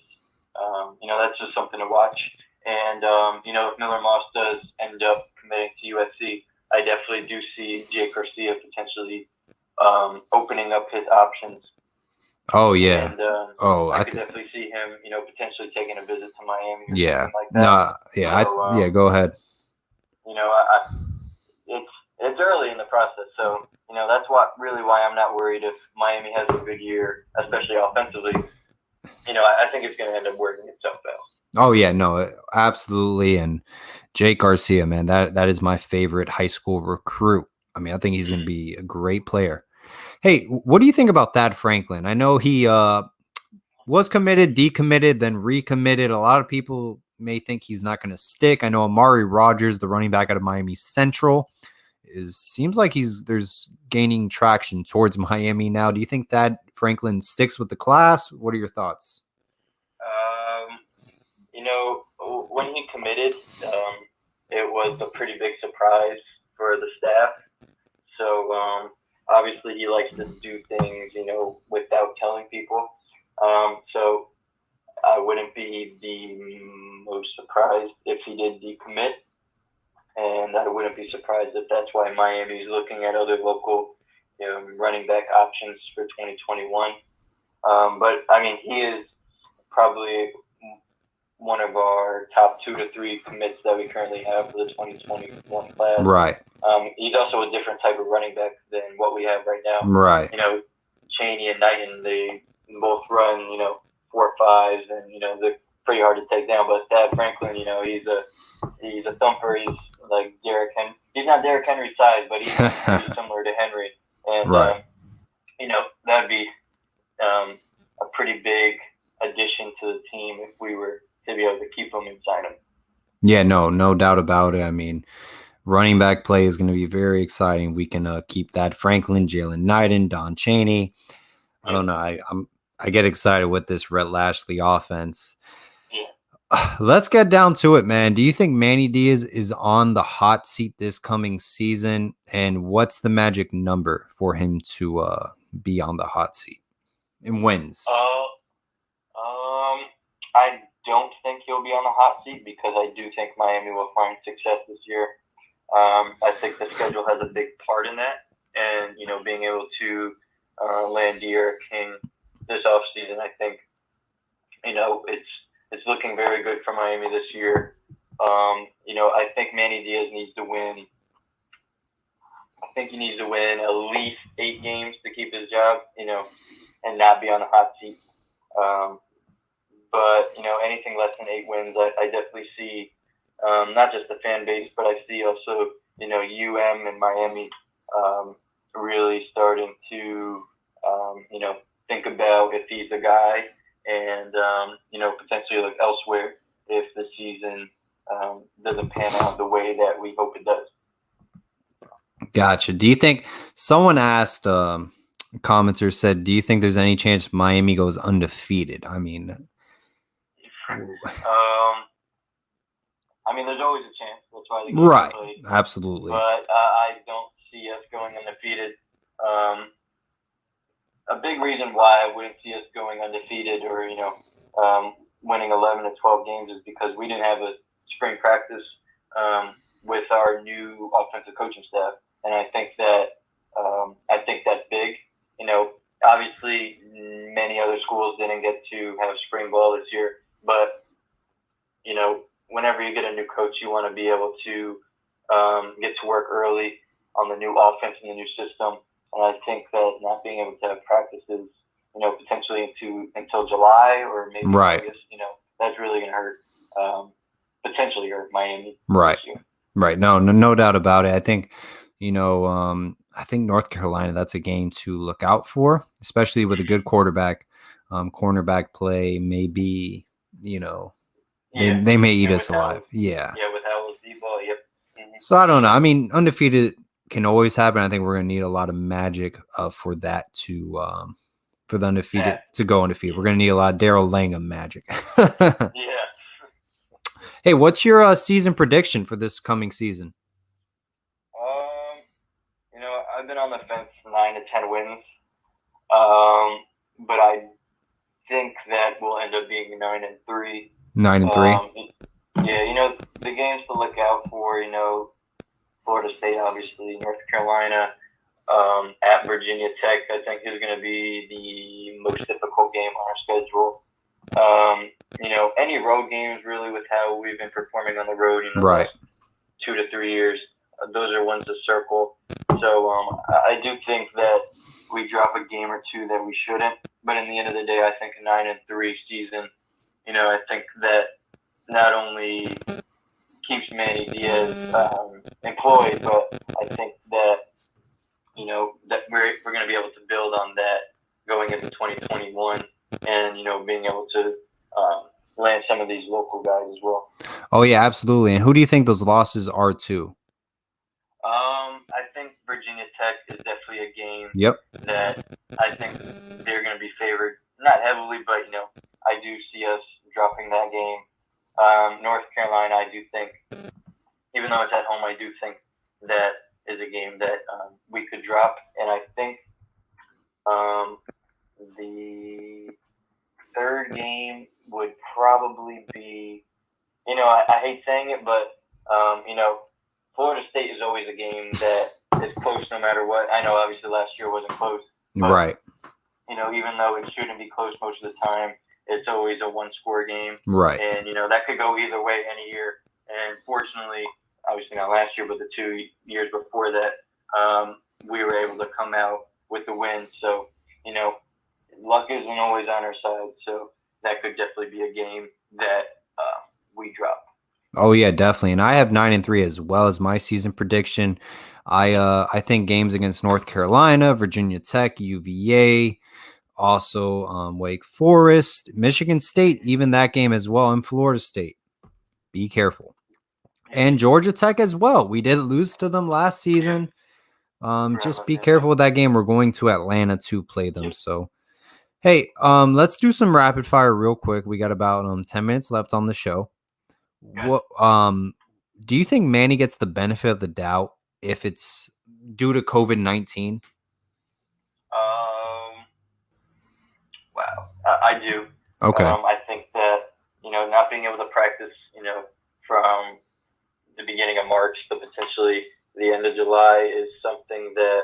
[SPEAKER 2] That's just something to watch. And, if Miller Moss does end up committing to USC, I definitely do see Jake Garcia potentially opening up his options.
[SPEAKER 1] Oh, yeah.
[SPEAKER 2] And I could definitely see him, potentially taking a visit to Miami or something like that.
[SPEAKER 1] No, go ahead.
[SPEAKER 2] It's early in the process, so that's why I'm not worried if Miami has a good year, especially offensively. I think it's going to end up working itself out.
[SPEAKER 1] Oh yeah, no, absolutely. And Jake Garcia, man, that is my favorite high school recruit. I think he's going to be a great player. Hey, what do you think about Thad Franklin? I know he was committed, decommitted, then recommitted. A lot of people may think he's not going to stick. I know Amari Rogers, the running back out of Miami Central, seems like there's gaining traction towards Miami now. Do you think Thad Franklin sticks with the class? What are your thoughts?
[SPEAKER 2] When he committed, it was a pretty big surprise for the staff. So obviously he likes to do things, without telling people. So I wouldn't be the most surprised if he did decommit, and I wouldn't be surprised if that's why Miami is looking at other local running back options for 2021. But I mean, he is probably one of our top 2 to 3 commits that we currently have for the 2021 class.
[SPEAKER 1] Right.
[SPEAKER 2] He's also a different type of running back than what we have right now.
[SPEAKER 1] Right.
[SPEAKER 2] Chaney and Knighton, they both run 4.5s, and they're pretty hard to take down. But Thad Franklin, he's a thumper. He's like Derrick Henry. He's not Derrick Henry's size, but he's similar to Henry. And
[SPEAKER 1] right.
[SPEAKER 2] That'd be a pretty big addition to the team if we were to be able to keep him and sign him.
[SPEAKER 1] Yeah, no doubt about it. I mean, running back play is going to be very exciting. We can keep that Franklin, Jalen Knighton, Don Chaney. I don't know. I get excited with this Rhett Lashley offense.
[SPEAKER 2] Yeah.
[SPEAKER 1] Let's get down to it, man. Do you think Manny Diaz is on the hot seat this coming season? And what's the magic number for him to be on the hot seat in wins?
[SPEAKER 2] I don't think he'll be on the hot seat because I do think Miami will find success this year. I think the schedule has a big part in that, and being able to land De'Ara King this offseason, I think it's looking very good for Miami this year. I think Manny Diaz needs to win. I think he needs to win at least 8 games to keep his job, and not be on the hot seat. But anything less than 8 wins, I definitely see not just the fan base, but I see also UM and Miami really starting to think about if he's the guy, and potentially look elsewhere if the season doesn't pan out the way that we hope it does.
[SPEAKER 1] Gotcha. Do you think someone asked? Commenter said, "Do you think there's any chance Miami goes undefeated?" I mean,
[SPEAKER 2] there's always a chance. That's why they
[SPEAKER 1] right.
[SPEAKER 2] Play.
[SPEAKER 1] Absolutely.
[SPEAKER 2] But I don't see us going undefeated. A big reason why I wouldn't see us going undefeated or winning 11 to 12 games is because we didn't have a spring practice with our new offensive coaching staff, and I think that's big. Obviously, many other schools didn't get to have spring ball this year, but whenever you get a new coach, you want to be able to get to work early on the new offense and the new system. And I think that not being able to have practices, potentially until July or maybe August, that's really going to hurt, potentially hurt Miami.
[SPEAKER 1] Right. Right. No doubt about it. I think, I think North Carolina, that's a game to look out for, especially with a good quarterback. Cornerback play may be, they may eat us alive. Yeah.
[SPEAKER 2] Yeah, with Howell's D-ball, yep. Mm-hmm.
[SPEAKER 1] So I don't know. I mean, undefeated can always happen. I think we're going to need a lot of magic for that for the undefeated to go undefeated. We're going to need a lot of Daryl Langham magic.
[SPEAKER 2] Yeah.
[SPEAKER 1] Hey, what's your season prediction for this coming season?
[SPEAKER 2] I've been on the fence 9 to 10 wins, but I think that will end up being 9-3.
[SPEAKER 1] 9-3.
[SPEAKER 2] Yeah, the games to look out for. Florida State, obviously, North Carolina, at Virginia Tech. I think is going to be the most difficult game on our schedule. Any road games really with how we've been performing on the road in the last 2 to 3 years. Those are ones to circle. So I do think that we drop a game or two that we shouldn't. But in the end of the day, I think a 9-3 season, I think that not only keeps Manny Diaz employed, but I think that, that we're going to be able to build on that going into 2021 and, being able to land some of these local guys as well.
[SPEAKER 1] Oh, yeah, absolutely. And who do you think those losses are to?
[SPEAKER 2] I think Virginia Tech is definitely a game
[SPEAKER 1] that
[SPEAKER 2] I think they're going to be favored. Not heavily, but, I do see us dropping that game. North Carolina, I do think, even though it's at home, I do think that is a game that we could drop. And I think the third game would probably be, I hate saying it, but, Florida State is always a game that is close no matter what. I know obviously last year wasn't close. But,
[SPEAKER 1] right.
[SPEAKER 2] Even though it shouldn't be close most of the time, it's always a one-score game.
[SPEAKER 1] Right.
[SPEAKER 2] And, that could go either way any year. And fortunately, obviously not last year, but the 2 years before that, we were able to come out with the win. So, luck isn't always on our side. So that could definitely be a game that we drop.
[SPEAKER 1] Oh yeah, definitely. And I have 9-3 as well as my season prediction. I think games against North Carolina, Virginia Tech, UVA, also Wake Forest, Michigan State, even that game as well, and Florida State. Be careful. And Georgia Tech as well. We did lose to them last season. Just be careful with that game. We're going to Atlanta to play them. So, hey, let's do some rapid fire real quick. We got about 10 minutes left on the show. What do you think Manny gets the benefit of the doubt if it's due to COVID-19?
[SPEAKER 2] Wow, I do.
[SPEAKER 1] Okay.
[SPEAKER 2] I think that not being able to practice, from the beginning of March to potentially the end of July is something that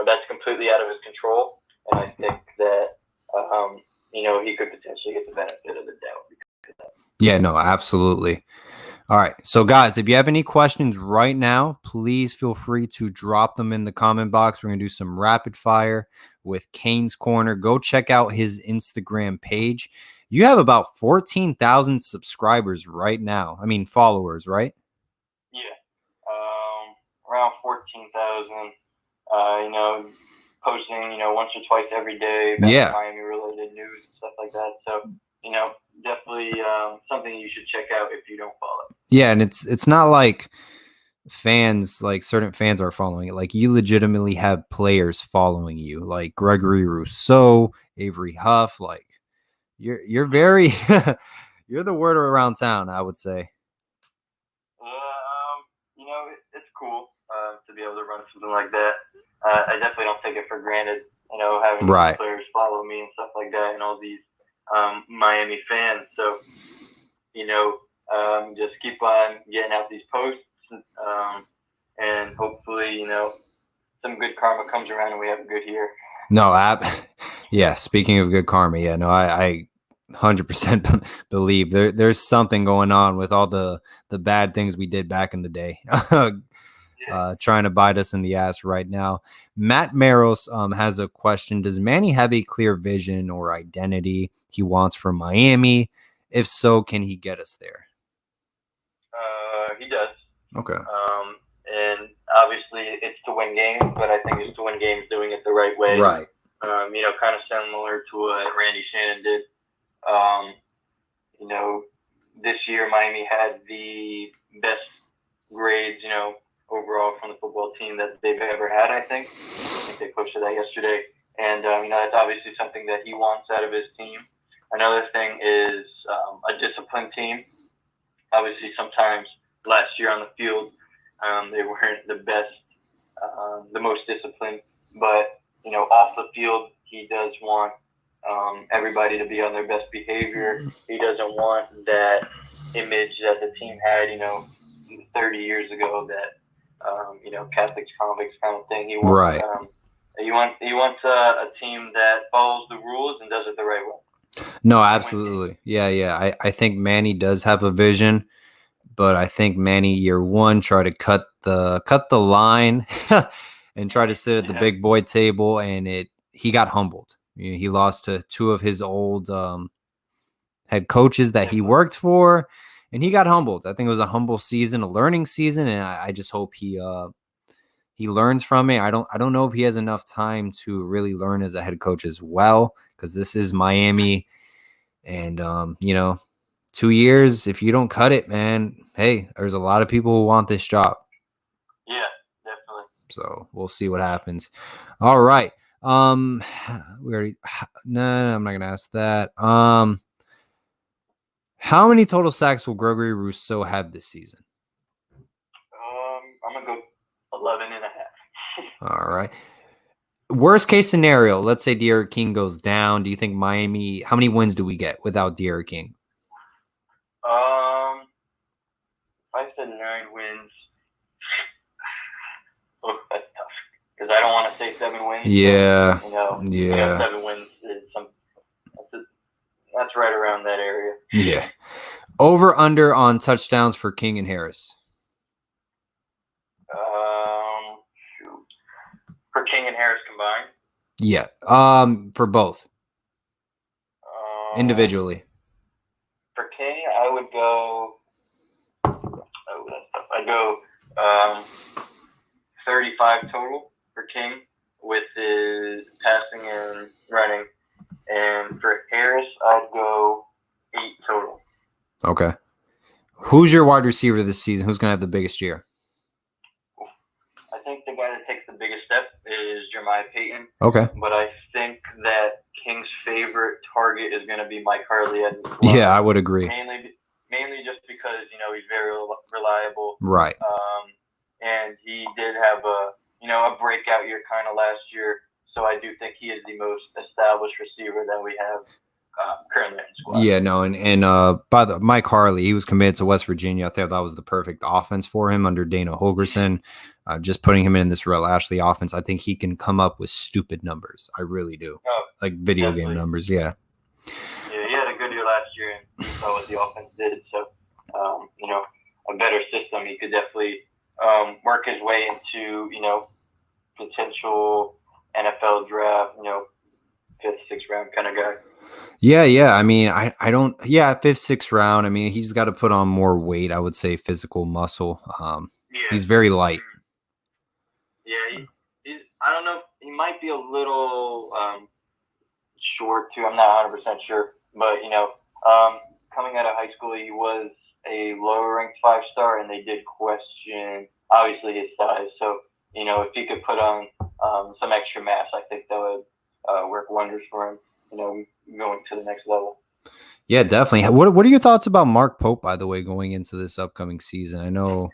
[SPEAKER 2] that's completely out of his control, and I think that he could potentially get the benefit of the doubt.
[SPEAKER 1] Yeah, no, absolutely. All right. So, guys, if you have any questions right now, please feel free to drop them in the comment box. We're going to do some rapid fire with Kane's Corner. Go check out his Instagram page. You have about 14,000 subscribers right now. I mean, followers, right?
[SPEAKER 2] Yeah. Around 14,000. Posting, once or twice every day about Miami-related news and stuff like that. So, definitely something you should check out if you don't follow.
[SPEAKER 1] Yeah, and it's not like fans, like certain fans are following it. Like you legitimately have players following you, like Gregory Rousseau, Avery Huff. Like you're very you're the word around town, I would say.
[SPEAKER 2] It's cool to be able to run something like that. I definitely don't take it for granted. Having players follow me and stuff like that, and all these Miami fans. So, just keep on getting out these posts, and hopefully, some good karma comes around and we have a good year.
[SPEAKER 1] No, yeah. Speaking of good karma, yeah, no, I 100% believe there's something going on with all the bad things we did back in the day. Trying to bite us in the ass right now. Matt Maros has a question. Does Manny have a clear vision or identity he wants from Miami? If so, can he get us there?
[SPEAKER 2] He does.
[SPEAKER 1] Okay.
[SPEAKER 2] And obviously it's to win games, but I think it's to win games doing it the right way.
[SPEAKER 1] Right.
[SPEAKER 2] Kind of similar to what Randy Shannon did. This year Miami had the best grades, overall from the football team that they've ever had, I think. They posted that yesterday. And, that's obviously something that he wants out of his team. Another thing is a disciplined team. Obviously, sometimes last year on the field, they weren't the best, the most disciplined. But, off the field, he does want everybody to be on their best behavior. He doesn't want that image that the team had, 30 years ago that, Catholics, convicts kind of thing. He wants, he wants a team that follows the rules and does it the right way.
[SPEAKER 1] No, absolutely. Yeah. I think Manny does have a vision, but I think Manny year one tried to cut the line and try to sit at the big boy table, and he got humbled. He lost to two of his old head coaches that he worked for, and he got humbled. I think it was a humble season, a learning season, and I just hope he learns from it. I don't know if he has enough time to really learn as a head coach as well, because this is Miami, and 2 years, if you don't cut it, man, hey, there's a lot of people who want this job.
[SPEAKER 2] Yeah, definitely.
[SPEAKER 1] So we'll see what happens. All right. I'm not gonna ask that. How many total sacks will Gregory Rousseau have this season?
[SPEAKER 2] I'm gonna go 11 and a half.
[SPEAKER 1] All right. Worst case scenario, let's say De'Aaron King goes down. Do you think Miami, how many wins do we get without De'Aaron King?
[SPEAKER 2] If I said 9 wins, oh, that's tough because I don't want to say 7 wins.
[SPEAKER 1] Yeah,
[SPEAKER 2] But,
[SPEAKER 1] yeah,
[SPEAKER 2] 7 wins is that's right around that area.
[SPEAKER 1] yeah. Over under on touchdowns for King and Harris.
[SPEAKER 2] Shoot. For King and Harris combined.
[SPEAKER 1] Yeah. For both. Individually.
[SPEAKER 2] For King, I would go. Oh, that's tough. I'd go 35 total for King with his passing and running, and for Harris, I'd go 8 total.
[SPEAKER 1] Okay. Who's your wide receiver this season? Who's going to have the biggest year?
[SPEAKER 2] I think the guy that takes the biggest step is Payton.
[SPEAKER 1] Okay.
[SPEAKER 2] But I think that King's favorite target is going to be Mike Harley.
[SPEAKER 1] Yeah, I would agree.
[SPEAKER 2] Mainly just because he's very reliable.
[SPEAKER 1] Right.
[SPEAKER 2] And he did have a breakout year kind of last year. So I do think he is the most established receiver that we have currently in the squad.
[SPEAKER 1] Yeah, no, and by the Mike Harley, he was committed to West Virginia. I thought that was the perfect offense for him under Dana Holgorsen. Just putting him in this Rel Ashley offense, I think he can come up with stupid numbers. I really do. Like video game numbers, yeah.
[SPEAKER 2] Yeah, he had a good year last year, and you saw what the offense did. So, a better system, he could definitely work his way into, potential NFL draft, 5th, 6th round kind of guy.
[SPEAKER 1] Yeah. I mean, I don't. Yeah, 5th, 6th round. I mean, he's got to put on more weight. I would say physical muscle. He's very light.
[SPEAKER 2] Yeah, he's. I don't know. He might be a little short too. I'm not 100% sure, but coming out of high school, he was a lower ranked 5-star, and they did question obviously his size. So if he could put on some extra mass, I think that would work wonders for him. Going to the next level.
[SPEAKER 1] Yeah, definitely. What are your thoughts about Marc Pope, by the way, going into this upcoming season? I know.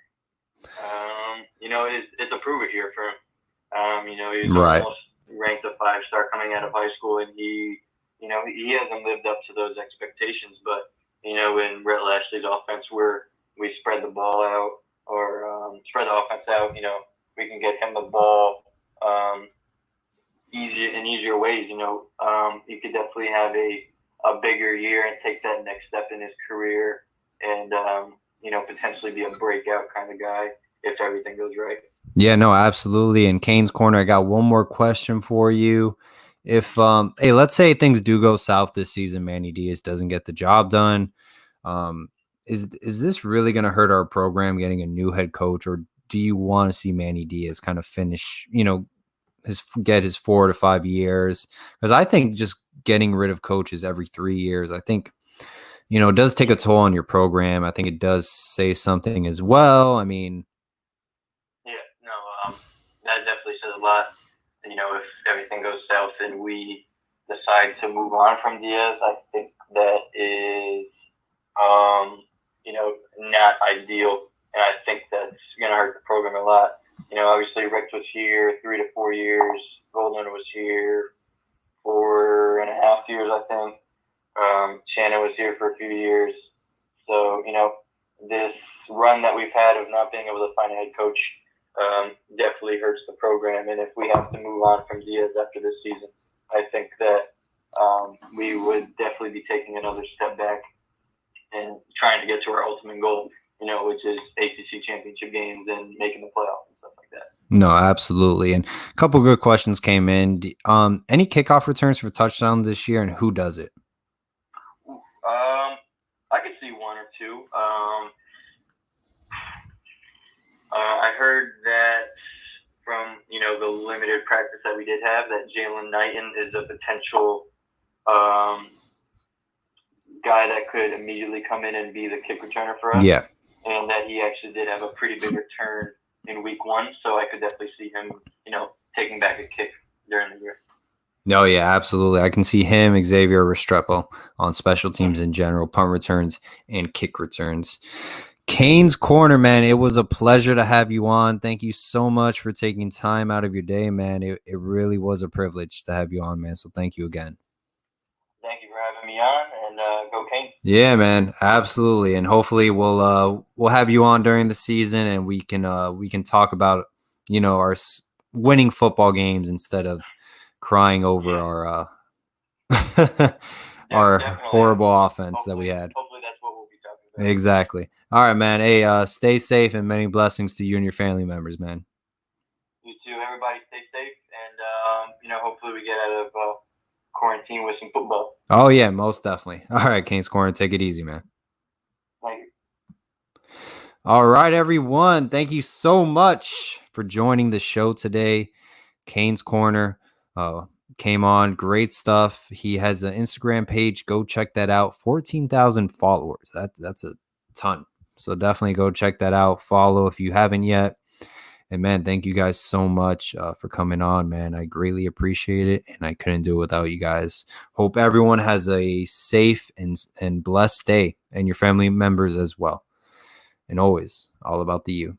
[SPEAKER 2] It's a prove it year for him. He's
[SPEAKER 1] right.
[SPEAKER 2] almost ranked a 5-star coming out of high school, and he hasn't lived up to those expectations. But in Rel Ashley's offense, where we spread the ball out or spread the offense out, we can get him the ball easier ways. He could definitely have a bigger year and take that next step in his career, and potentially be a breakout kind of guy if everything goes right.
[SPEAKER 1] Yeah, no, absolutely. In Kane's corner, I got one more question for you. If hey, let's say things do go south this season, Manny Diaz doesn't get the job done. Is this really going to hurt our program getting a new head coach, or do you want to see Manny Diaz kind of finish, get his 4 to 5 years? Because I think just getting rid of coaches every 3 years, I think, it does take a toll on your program. I think it does say something as well. I mean,
[SPEAKER 2] that definitely says a lot. If everything goes south and we decide to move on from Diaz, I think that is, not ideal, and I think that's going to hurt the program a lot. Obviously Rick was here 3 to 4 years. Golden was here 4.5 years, I think. Shannon was here for a few years. So, this run that we've had of not being able to find a head coach definitely hurts the program. And if we have to move on from Diaz after this season, I think that we would definitely be taking another step back and trying to get to our ultimate goal, which is ACC championship games and making the playoffs and stuff like that.
[SPEAKER 1] No, absolutely. And a couple of good questions came in. Any kickoff returns for touchdown this year, and who does it?
[SPEAKER 2] I could see 1 or 2. I heard that from the limited practice that we did have, that Jalen Knighton is a potential guy that could immediately come in and be the kick returner for us.
[SPEAKER 1] Yeah.
[SPEAKER 2] And that he actually did have a pretty big return in week 1, so I could definitely see him, taking back a kick during the year.
[SPEAKER 1] No, yeah, absolutely. I can see him, Xavier Restrepo on special teams in general, punt returns and kick returns. Kane's Corner, man, it was a pleasure to have you on. Thank you so much for taking time out of your day, man. It really was a privilege to have you on, man. So thank you again.
[SPEAKER 2] Thank you for having me on, and and go Canes.
[SPEAKER 1] Yeah, man, absolutely. And hopefully we'll have you on during the season, and we can talk about our winning football games instead of crying over our our horrible offense that we had.
[SPEAKER 2] Hopefully that's what we'll be talking about.
[SPEAKER 1] Exactly. All right, man. Hey, stay safe and many blessings to you and your family members, man.
[SPEAKER 2] You too. Everybody stay safe, and hopefully we get out of quarantine with some football.
[SPEAKER 1] Oh yeah, most definitely. All right, Canes Corner, take it easy, man.
[SPEAKER 2] Thank you.
[SPEAKER 1] All right, everyone. Thank you so much for joining the show today. Canes Corner came on. Great stuff. He has an Instagram page. Go check that out. 14,000 followers. That's a ton. So definitely go check that out. Follow if you haven't yet. And man, thank you guys so much for coming on, man. I greatly appreciate it, and I couldn't do it without you guys. Hope everyone has a safe and blessed day, and your family members as well. And always all about the U.